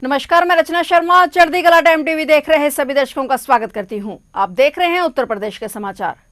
नमस्कार, मैं रचना शर्मा चढ़ती कला टाइम टीवी देख रहे सभी दर्शकों का स्वागत करती हूं। आप देख रहे हैं उत्तर प्रदेश के समाचार।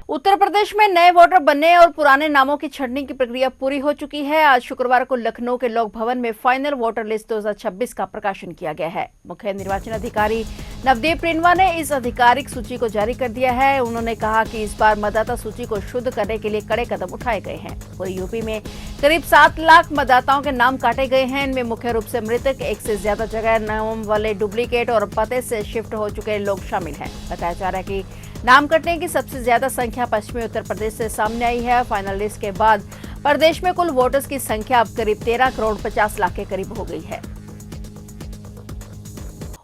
उत्तर प्रदेश में नए वोटर बनने और पुराने नामों की छंटनी की प्रक्रिया पूरी हो चुकी है। आज शुक्रवार को लखनऊ के लोक भवन में फाइनल वोटर लिस्ट 2026 का प्रकाशन किया गया है। मुख्य निर्वाचन अधिकारी नवदीप रिनवा ने इस आधिकारिक सूची को जारी कर दिया है। उन्होंने कहा कि इस बार मतदाता सूची को शुद्ध करने के लिए कड़े कदम उठाए गए हैं। पूरे यूपी में करीब 7 लाख मतदाताओं के नाम काटे गए हैं। इनमें मुख्य रूप से मृतक, एक से ज्यादा जगह नाम वाले, डुप्लीकेट और पते से शिफ्ट हो चुके लोग शामिल हैं। बताया जा रहा है कि नाम कटने की सबसे ज्यादा संख्या पश्चिमी उत्तर प्रदेश से सामने आई है। फाइनल लिस्ट के बाद प्रदेश में कुल वोटर्स की संख्या अब करीब 13 करोड़ 50 लाख के करीब हो गई है।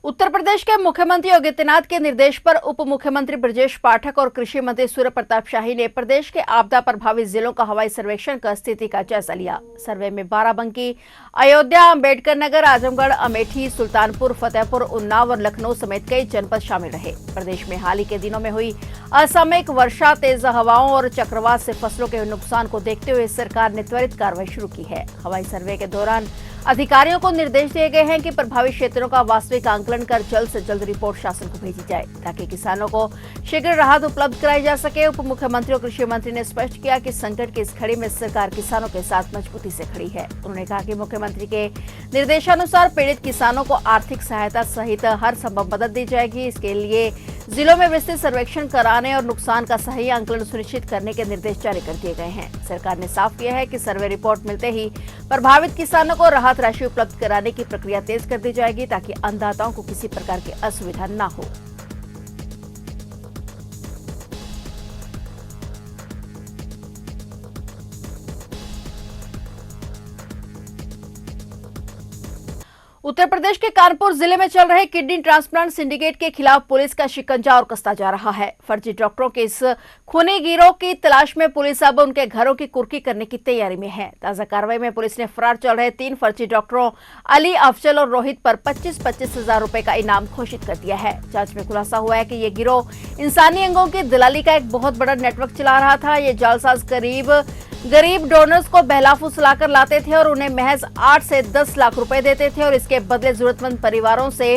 उत्तर प्रदेश के मुख्यमंत्री योगी आदित्यनाथ के निर्देश पर उप मुख्यमंत्री ब्रजेश पाठक और कृषि मंत्री सूर्य प्रताप शाही ने प्रदेश के आपदा प्रभावित जिलों का हवाई सर्वेक्षण कर स्थिति का जायजा लिया। सर्वे में बाराबंकी, अयोध्या, अम्बेडकर नगर, आजमगढ़, अमेठी, सुल्तानपुर, फतेहपुर, उन्नाव और लखनऊ समेत कई जनपद शामिल रहे। प्रदेश में हाल ही के दिनों में हुई असामयिक वर्षा, तेज हवाओं और चक्रवात से फसलों के नुकसान को देखते हुए सरकार ने त्वरित कार्रवाई शुरू की है। हवाई सर्वे के दौरान अधिकारियों को निर्देश दिए गए हैं कि प्रभावित क्षेत्रों का वास्तविक आंकलन कर जल्द से जल्द रिपोर्ट शासन को भेजी जाए, ताकि किसानों को शीघ्र राहत उपलब्ध कराई जा सके। उप मुख्यमंत्री और कृषि मंत्री ने स्पष्ट किया कि संकट की इस घड़ी में सरकार किसानों के साथ मजबूती से खड़ी है। उन्होंने कहा कि मुख्यमंत्री के निर्देशानुसार पीड़ित किसानों को आर्थिक सहायता सहित हर संभव मदद दी जाएगी। इसके लिए जिलों में विस्तृत सर्वेक्षण कराने और नुकसान का सही आंकलन सुनिश्चित करने के निर्देश जारी कर दिए गए हैं। सरकार ने साफ किया है कि सर्वे रिपोर्ट मिलते ही प्रभावित किसानों को राहत राशि उपलब्ध कराने की प्रक्रिया तेज कर दी जाएगी, ताकि अन्नदाताओं को किसी प्रकार की असुविधा न हो। उत्तर प्रदेश के कानपुर जिले में चल रहे किडनी ट्रांसप्लांट सिंडिकेट के खिलाफ पुलिस का शिकंजा और कसता जा रहा है। फर्जी डॉक्टरों के इस खूनी गिरोह की तलाश में पुलिस अब उनके घरों की कुर्की करने की तैयारी में है। ताजा कार्रवाई में पुलिस ने फरार चल रहे 3 फर्जी डॉक्टरों अली, अफजल और रोहित पर 25-25 हजार रुपए का इनाम घोषित कर दिया है। जांच में खुलासा हुआ है कि ये गिरोह इंसानी अंगों की दलाली का एक बहुत बड़ा नेटवर्क चला रहा था। ये जालसाज गरीब डोनर्स को बहला फुसलाकर लाते थे और उन्हें महज 8 से 10 लाख रुपए देते थे और इसके बदले जरूरतमंद परिवारों से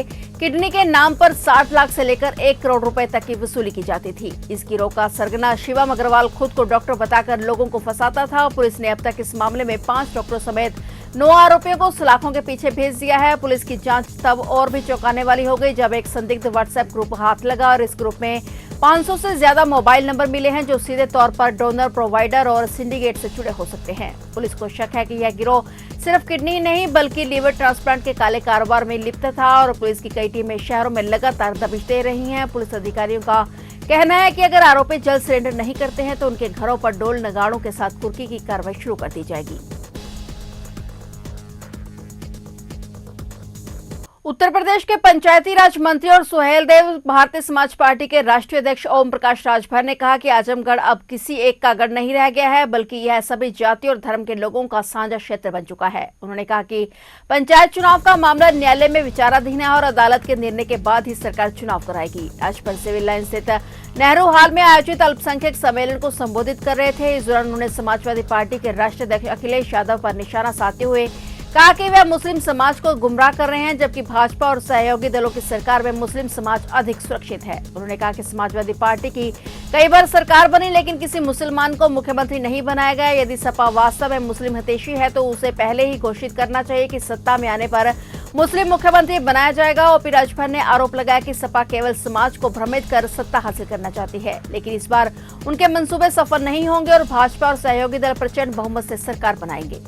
किडनी के नाम पर 60 लाख से लेकर 1 करोड़ रुपए तक की वसूली की जाती थी। इस गिरोह का सरगना शिवम अग्रवाल खुद को डॉक्टर बताकर लोगों को फंसाता था। पुलिस ने अब तक इस मामले में 5 डॉक्टरों समेत 9 आरोपियों को सलाखों के पीछे भेज दिया है। पुलिस की जांच तब और भी चौंकाने वाली हो गई जब एक संदिग्ध व्हाट्सएप ग्रुप हाथ लगा और इस ग्रुप में 500 से ज्यादा मोबाइल नंबर मिले हैं जो सीधे तौर पर डोनर, प्रोवाइडर और सिंडिकेट से जुड़े हो सकते हैं। पुलिस को शक है कि यह गिरोह सिर्फ किडनी नहीं बल्कि लीवर ट्रांसप्लांट के काले कारोबार में लिप्त था और पुलिस की कई टीमें शहरों में लगातार दबिश दे रही हैं। पुलिस अधिकारियों का कहना है कि अगर आरोपी जल्द सरेंडर नहीं करते हैं तो उनके घरों पर ढोल नगाड़ों के साथ कुर्की की कार्रवाई शुरू कर दी जाएगी। उत्तर प्रदेश के पंचायती राज मंत्री और सुहेलदेव भारतीय समाज पार्टी के राष्ट्रीय अध्यक्ष ओम प्रकाश राजभर ने कहा कि आजमगढ़ अब किसी एक का गढ़ नहीं रह गया है, बल्कि यह सभी जाति और धर्म के लोगों का साझा क्षेत्र बन चुका है। उन्होंने कहा कि पंचायत चुनाव का मामला न्यायालय में विचाराधीन है और अदालत के निर्णय के बाद ही सरकार चुनाव कराएगी। राजभर सिविल लाइन स्थित नेहरू हाल में आयोजित अल्पसंख्यक सम्मेलन को संबोधित कर रहे थे। इस दौरान उन्होंने समाजवादी पार्टी के राष्ट्रीय अध्यक्ष अखिलेश यादव पर निशाना साधते हुए कहा कि वे मुस्लिम समाज को गुमराह कर रहे हैं, जबकि भाजपा और सहयोगी दलों की सरकार में मुस्लिम समाज अधिक सुरक्षित है। उन्होंने कहा कि समाजवादी पार्टी की कई बार सरकार बनी लेकिन किसी मुसलमान को मुख्यमंत्री नहीं बनाया गया। यदि सपा वास्तव में मुस्लिम हितैषी है तो उसे पहले ही घोषित करना चाहिए कि सत्ता में आने पर मुस्लिम मुख्यमंत्री बनाया जाएगा। ओपी राजभर ने आरोप लगाया कि सपा केवल समाज को भ्रमित कर सत्ता हासिल करना चाहती है, लेकिन इस बार उनके मंसूबे सफल नहीं होंगे और भाजपा और सहयोगी दल प्रचंड बहुमत से सरकार बनाएंगे।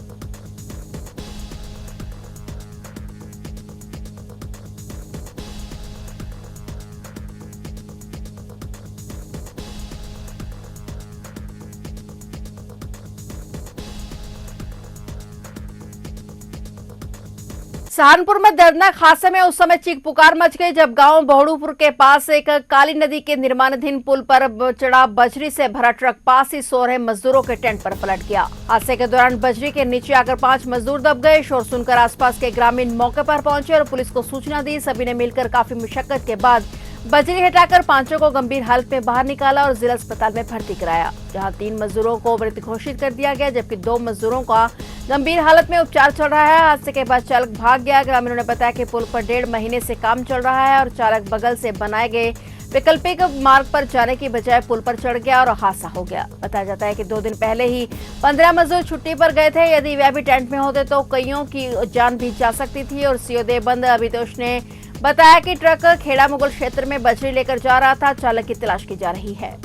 सहारनपुर में दर्दनाक हादसे में उस समय चीख पुकार मच गई जब गांव बहुड़ूपुर के पास एक काली नदी के निर्माणाधीन पुल पर चढ़ा बजरी से भरा ट्रक पास ही सो रहे मजदूरों के टेंट पर पलट गया। हादसे के दौरान बजरी के नीचे आकर 5 मजदूर दब गए। शोर सुनकर आसपास के ग्रामीण मौके पर पहुंचे और पुलिस को सूचना दी। सभी ने मिलकर काफी मशक्कत के बाद बजरी हटाकर पांचों को गंभीर हालत में बाहर निकाला और जिला अस्पताल में भर्ती कराया, जहां 3 मजदूरों को मृत घोषित कर दिया गया, जबकि 2 मजदूरों का गंभीर हालत में उपचार चल रहा है। हादसे के बाद चालक भाग गया। ग्रामीणों ने बताया कि पुल पर 1.5 महीने से काम चल रहा है और चालक बगल से बनाए गए वैकल्पिक मार्ग पर जाने की बजाय पुल पर चढ़ गया और हादसा हो गया। बताया जाता है कि 2 दिन पहले ही 15 मजदूर छुट्टी पर गए थे। यदि वह भी टेंट में होते तो कईयों की जान भी जा सकती थी। और सीओ देवबंद अभितोष ने बताया कि ट्रक खेड़ा मुगल क्षेत्र में बजरी लेकर जा रहा था। चालक की तलाश की जा रही है।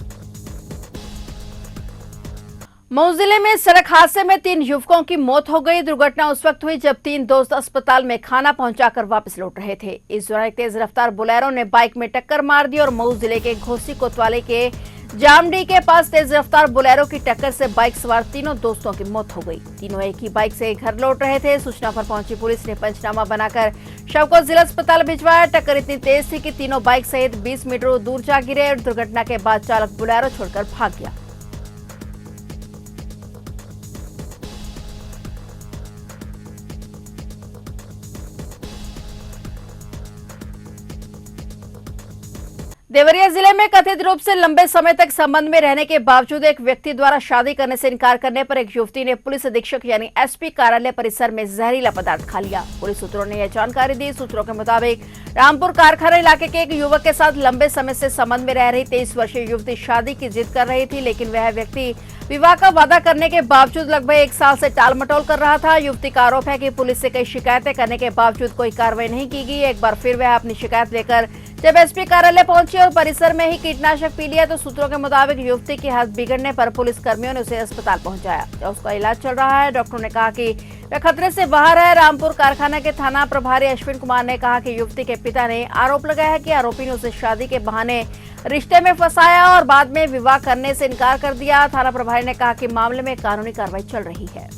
मऊ जिले में सड़क हादसे में 3 युवकों की मौत हो गई। दुर्घटना उस वक्त हुई जब 3 दोस्त अस्पताल में खाना पहुंचाकर वापस लौट रहे थे। इस दौरान एक तेज रफ्तार बोलेरो ने बाइक में टक्कर मार दी और मऊ जिले के घोसी कोतवाली के जामडी के पास तेज रफ्तार बोलेरो की टक्कर से बाइक सवार तीनों दोस्तों की मौत हो गई। तीनों एक ही बाइक से घर लौट रहे थे। सूचना पर पहुंची पुलिस ने पंचनामा बनाकर शव को जिला अस्पताल भिजवाया। टक्कर इतनी तेज थी कि तीनों बाइक सहित 20 मीटर दूर जा गिरे और दुर्घटना के बाद चालक बोलेरो छोड़कर भाग गया। देवरिया जिले में कथित रूप से लंबे समय तक संबंध में रहने के बावजूद एक व्यक्ति द्वारा शादी करने से इनकार करने पर एक युवती ने पुलिस अधीक्षक यानी एसपी कार्यालय परिसर में जहरीला पदार्थ खा लिया। पुलिस सूत्रों ने यह जानकारी दी। सूत्रों के मुताबिक रामपुर कारखाना इलाके के एक युवक के साथ लंबे समय से संबंध में रह रही 23 वर्षीय युवती शादी की जिद कर रही थी, लेकिन वह व्यक्ति विवाह का वादा करने के बावजूद लगभग 1 साल से टाल मटोल कर रहा था। युवती का आरोप है कि पुलिस से कई शिकायतें करने के बावजूद कोई कार्रवाई नहीं की गई। एक बार फिर वह अपनी शिकायत लेकर जब एसपी कार्यालय पहुंची और परिसर में ही कीटनाशक पी लिया तो सूत्रों के मुताबिक युवती की हालत बिगड़ने पर पुलिस कर्मियों ने उसे अस्पताल पहुंचाया, जहां उसका इलाज चल रहा है। डॉक्टरों ने कहा कि वह खतरे से बाहर है। रामपुर कारखाना के थाना प्रभारी अश्विन कुमार ने कहा कि युवती के पिता ने आरोप लगाया है कि आरोपी ने उसे शादी के बहाने रिश्ते में फंसाया और बाद में विवाह करने से इनकार कर दिया। थाना प्रभारी ने कहा कि मामले में कानूनी कार्रवाई चल रही है।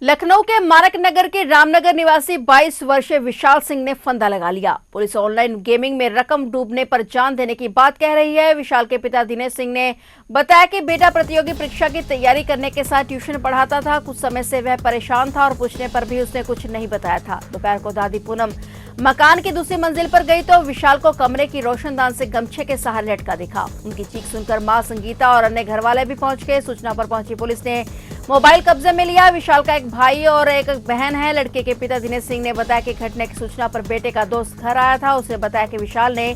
लखनऊ के मानक नगर के रामनगर निवासी 22 वर्षीय विशाल सिंह ने फंदा लगा लिया। पुलिस ऑनलाइन गेमिंग में रकम डूबने पर जान देने की बात कह रही है। विशाल के पिता दिनेश सिंह ने बताया कि बेटा प्रतियोगी परीक्षा की तैयारी करने के साथ ट्यूशन पढ़ाता था। कुछ समय से वह परेशान था और पूछने पर भी उसने कुछ नहीं बताया था। दोपहर को दादी पूनम मकान की दूसरी मंजिल पर गई तो विशाल को कमरे की रोशनदान से गमछे के सहारे लटका दिखा। उनकी चीख सुनकर मां संगीता और अन्य घरवाले भी पहुंच गए। सूचना पर पहुंची पुलिस ने मोबाइल कब्जे में लिया। विशाल का एक भाई और एक बहन है। लड़के के पिता दिनेश सिंह ने बताया कि घटना की सूचना पर बेटे का दोस्त घर आया था। उसने बताया कि विशाल ने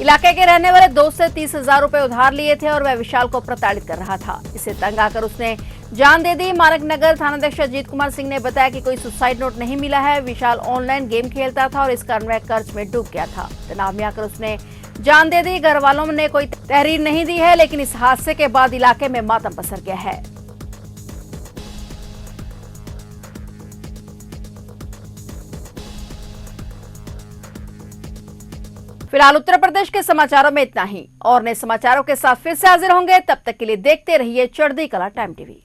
इलाके के रहने वाले दोस्त से 30,000 रुपए उधार लिए थे और वह विशाल को प्रताड़ित कर रहा था। इससे तंग आकर उसने जान दे दी। मानक नगर थानाध्यक्ष अजीत कुमार सिंह ने बताया कि कोई सुसाइड नोट नहीं मिला है। विशाल ऑनलाइन गेम खेलता था और इस कारण वह कर्ज में डूब गया था। तनाव में आकर उसने जान दे दी। घर वालों ने कोई तहरीर नहीं दी है, लेकिन इस हादसे के बाद इलाके में मातम पसर गया है। फिलहाल उत्तर प्रदेश के समाचारों में इतना ही। और नए समाचारों के साथ फिर से हाजिर होंगे। तब तक के लिए देखते रहिए चढ़ती कला टाइम टीवी।